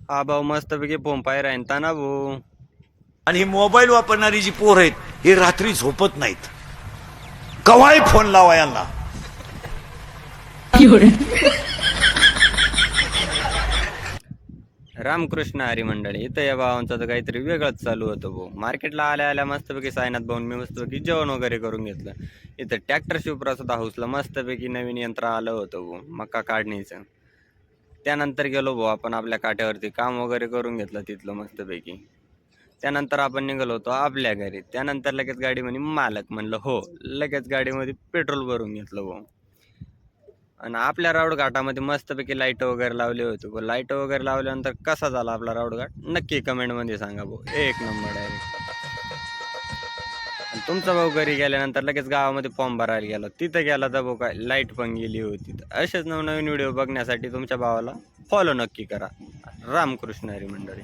हा भाऊ मस्तपैकी पोंपाय राहता ना भाऊ. आणि ही मोबाईल वापरणारी जी पोर आहेत ही रात्री झोपत नाहीत. कवाय फोन लावा यांना. रामकृष्ण हरी मंडळी, इथं या भावांचं तर काहीतरी वेगळंच चालू होतं भाऊ. मार्केटला आल्या आल्या मस्तपैकी सायनाथ भाऊन मी मस्तपैकी जेवण वगैरे करून घेतलं. इथं ट्रॅक्टर शिवप्रसाद हाऊसला मस्तपैकी नवीन यंत्र आलं होतं भाऊ मका काढणीचं. त्यानंतर गेलो भाऊ आपण आपल्या काठ्यावरती काम वगैरे करून घेतलं तिथलं मस्तपैकी. त्यानंतर आपण निघालो होतो आपल्या घरी. त्यानंतर लगेच गाडी म्हणे मालक, म्हणलं हो. लगेच गाडीमध्ये पेट्रोल भरून घेतलं भाऊ. आणि आपल्या राऊड घाटामध्ये मस्तपैकी लाईट वगैरे लावली होती. लाईट वगैरे लावल्यानंतर कसा झाला आपला राऊड घाट नक्की कमेंटमध्ये सांगा भाऊ. एक नंबर डायरेक्ट. तुमचा भाऊ घरी गेल्यानंतर लगेच गावामध्ये फॉर्म भरायला गेला. तिथं गेला तर भाऊ काय लाईट पण गेली होती. असेच नवनवीन व्हिडिओ बघण्यासाठी तुमच्या भावाला फॉलो नक्की करा. रामकृष्ण हरी मंडळी.